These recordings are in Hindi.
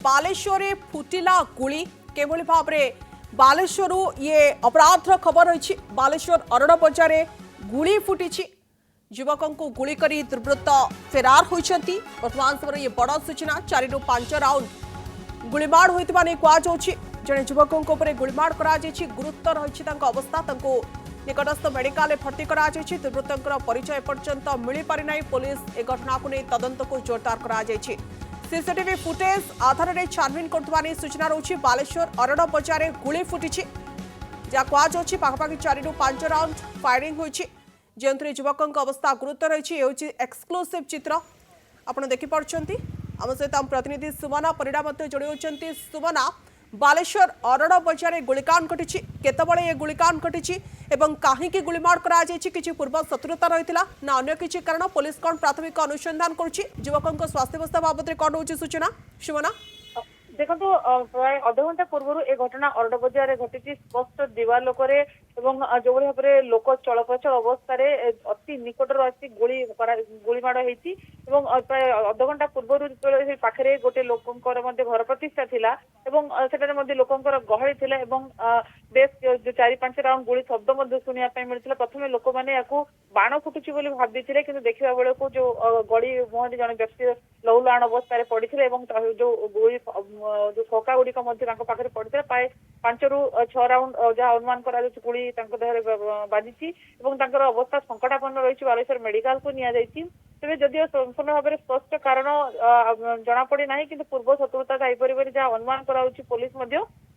बालेश्वर फुटिला गुली केभली भाव में बालेश्वर ये अपराध खबर रही बालेश्वर अरण बजार गुली फुटी युवक को गुली करी दुर्वृत्त फेरार होती वर्तमान समय ये बड़ सूचना 4 ରୁ 5 राउंड गुलीमाड़ होता नहीं कहुच्छी जड़े युवक गुलीमाड़ गुरुतर रही अवस्था निकटस्थ मेडिकल भर्ती दुर्वृत्तर परिचय एपर्यंत मिल पारिना पुलिस ए घटना को नहीं तदंत को जोरदार कर सीसीटीवी फुटेज आधार में छानबीन कर सूचना रही बालेश्वर अरण बजार गुली फुटी जहाँ कहुच्छी पाखापाखि 4 ରୁ 5 राउंड फायरिंग होती जो युवक अवस्था गुरुतर रही एक्सक्लूसिव चित्र आपड़ देखिपुंट आम सहित आम प्रतिनिधि सुमना परिड़ा जोड़ी होती सुमना बालेश्वर अरण बजार गुलिकांड घटी केतबळे ये गुलिकांड घटी एवं कहीं गुलीमाड़ कर पूर्व शत्रुता रही ना अन्य किसी कारण पुलिस कौन प्राथमिक अनुसंधान करुवक स्वास्थ्य बाबद कौन रोचे सूचना सुमना देखो प्राय अध घंटा पूर्व ए घटना अरण बजार घटी स्पष्ट दिवालोकरे जो भाव में लोक चलप्रचल अवस्था अति निकटर आसी गुलीमाड़ होती प्राय अध घंटा पूर्व पाखे गोटे लोकर घर प्रतिष्ठा थिला लोकर गहली थिला बेस जो 4-5 राउंड गुली शब्द शुणा मिलता प्रथम लोक मैंने बाण फुटुची भावी कि देखा बेलू जो गड़ी मुहर जन व्यक्ति लहुलाण अवस्था पड़ी जो गुली जो फका गुड़िक पाखे पड़ी प्राय 5 ରୁ 6 राउंड जहाँ अनुमान कर गुली देह बाजी अवस्था संकटापन्न रही बालेश्वर मेडिकल को नि तेज जदिव संपूर्ण भाव में स्पष्ट कारण जना पड़ी ना कि पूर्व शत्रुता थी जहाँ अनुमान कर पुलिस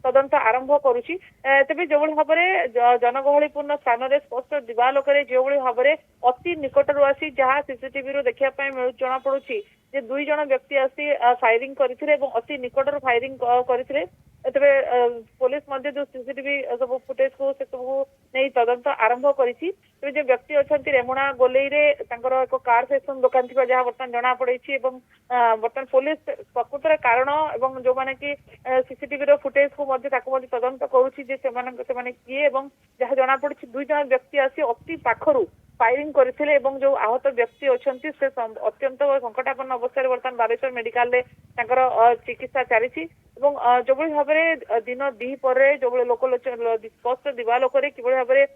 तदंत आरंभ करुच्ची तेज जो भाव में जनगहलीपूर्ण स्थान में स्पष्ट दिवालोकरे जो भाव में अति निकटर आसी जहाँ सीसीटीवी देखा जना पड़ी जे 2 जन व्यक्ति आसी फायरिंग करते अति निकटर फायरिंग करते तेज पुलिस जो सीसीटीवी सब फुटेज को सब नहीं तदंत आरंभ करी जो व्यक्ति अच्छा रेमुणा गोलेई एक कार फैशन दुकान थी जहाँ बर्तमान जना पड़ी बर्तमान पुलिस प्रकृत कारण और जो मैंने कि सीसीटीवी फुटेज को तदंत करुच्ची किए जहाँ जना पड़ी 2 जन व्यक्ति आसी अति पाखर फायरिंग करते जो आहत व्यक्ति अच्छा से अत्यंत संकटापन्न अवस्था बर्तमान बालेश्वर मेडिकल चिकित्सा चली जो भाव में दिन द्विपर जो लोक स्पष्ट दिवालोकरे कि भाव में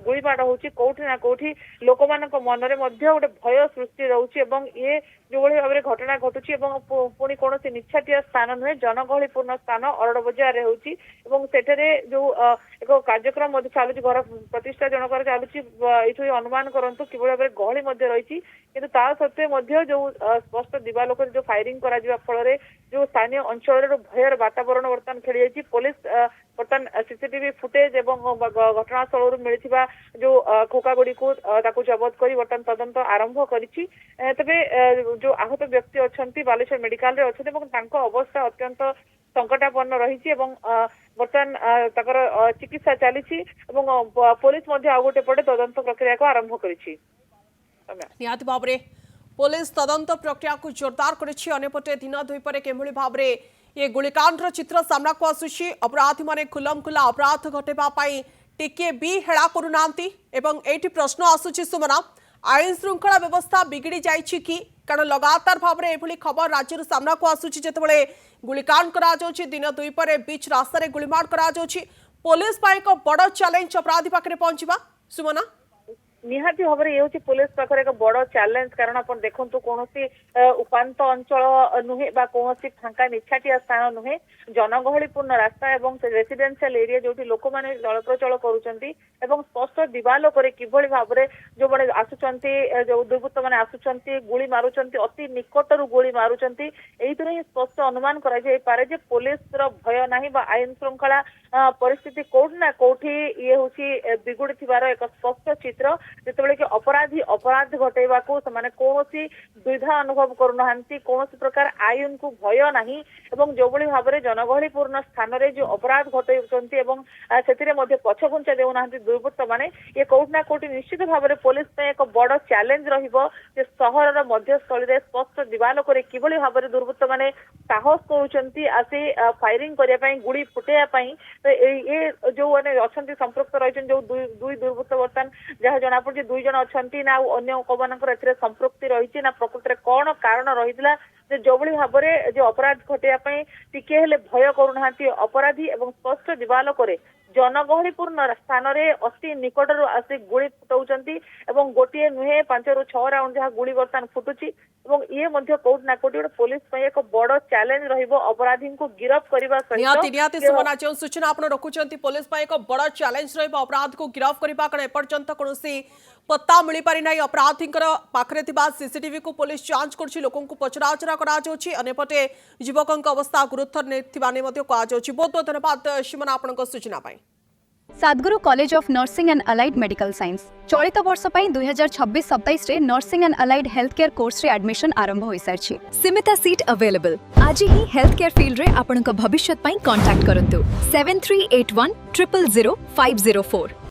गुलीमाड़ होची कौटी ना कौटी लोक मान मन में गोटे भय सृष्टि रोचे ये जो भाव में घटना घटुची पुणी कौन निछाटिया स्थान नुहे जनगहलीपूर्ण स्थान अरण बजार होची जो एक कार्यक्रम चलुची घर प्रतिष्ठा जनकर चलुची अनुमान करंतु कि भाव में गहली रही किंतु ता सत्वे जो स्पष्ट दिवालोक जो फायरिंग करा फल जो स्थानीय अंचल भयर वातावरण बर्तमान खेली जाइए पुलिस बर्तमान सीसीटीवी फुटेज घटनास्थल मिलता जो खोका गुड़ी को जबत कर बर्तमान तदंत आरंभ करी तेरे जो आहत व्यक्ति अच्छा बालेश्वर मेडिकल अच्छा अवस्था अत्यंत संकटापन्न रही बर्तमान चिकित्सा चली पुलिस आ गोटे पटे तदंत प्रक्रिया को आरंभ करी भाव में पुलिस तदंत प्रक्रिया को जोरदार करपटे दिन दुईपर केभली भाव में ये गुलिकांड चित्र सामना को आसूची अपराधी माने खुलम खुला अपराध घटेवाई टिके भी हेला करूना एवं प्रश्न आसूची सुमना आईन श्रृंखला व्यवस्था बिगिड़ी जाइछि कि कारण लगातार भाव में एभली खबर राज्य सामना को आसूची जेतेबेले गुलिकांड करा जाउछि दिन दुईपर बीच रास्ता गुलीमाड़ करा जाउछि पुलिस एक बड़ चैलेंज अपराधी पाखे पहुंचवा सुमना निहाती भाव में ये पुलिस पाखे एक बड़ चैलेंज कारण आप देखु कौन उपात अंचल नुहे कौन फांका निछाटिया स्थान नुहे जनगहलीपूर्ण रास्ता और रेसिडेंशियल एरिया जो लोक मैंने चलप्रचल करुँच स्पष्ट दिवालोकरे किभली भाव में जो मैंने आसुंच जो दुर्वृत्त मैंने आसुंच गुली मारुंच अति निकटर गुली मारुंच यही स्पष्ट अनुमान करे पुलिस भय ना आईन श्रृंखला परिस्थिति कौटी ना कौटी ये हूँ बिगुड़ी एक स्पष्ट चित्र जिते कि अपराधी अपराध घटेवा को कौन द्विधा अनुभव करूना कौन प्रकार आईन को भय ना जो भाव में जनगहलीपूर्ण स्थान में जो अपराध घटे पछघुंचा देना दुर्वृत्त मैंने ये कौटी ना कौटी निश्चित भाव में पुलिस एक बड़ चैलेंज रहर मध्यस्थल स्पष्ट दिवालोक किभली भाव में दुर्वृत्त मैंने साहस करुँच आसी फायरिंग करने गुड़ी फुटेवाई तो ये जो मैंने अच्छा संपृक्त रही जो दुई दुर्वृत्त बर्तमान जहाँ जना पड़े दुई जन अच्छा ना अन्य कमानकर संपृक्ति रही ना प्रकृति में कौन कारण रही जो भाव में जो अपराध घटाई टिके हेले भय करूना अपराधी एवं स्पष्ट दिवालोक जनगहलीपूर्ण स्थान में अति निकटर आसी गुली फुटाउछंती एवं गोटे नुहे 5 ରୁ 6 राउंड जहाँ गुली बर्तमान फुटुची एवं ये मध्य कोर्ट ना कोर्ट पुलिस एक बड़ चैलेंज रहिबो अपराधी को गिरफ्त करबा निहाती सुमना जो सूचना आप रखुंट पुलिस एक बड़ चैलेंज रही अपराध को गिरफ्त करने कारण एपर्यंत कौन पत्ता मिल पारि ना अपराधी पाखे सीसीटीवी को पुलिस जांच कर लोक पचराउचरा करपटे युवक अवस्था गुरुतर नहीं बहुत बहुत धन्यवाद शिमना आपण सूचना पाई। Sadguru college of nursing and allied medical science चलित वर्ष 2026-27 रे nursing and allied health care course रे एडमिशन आरंभ होई सारछि। सीमित सीट अवेलेबल। आज ही हेल्थ केयर फील्ड रे आपनका भविष्य पई कांटेक्ट करंतु 7381 000 504।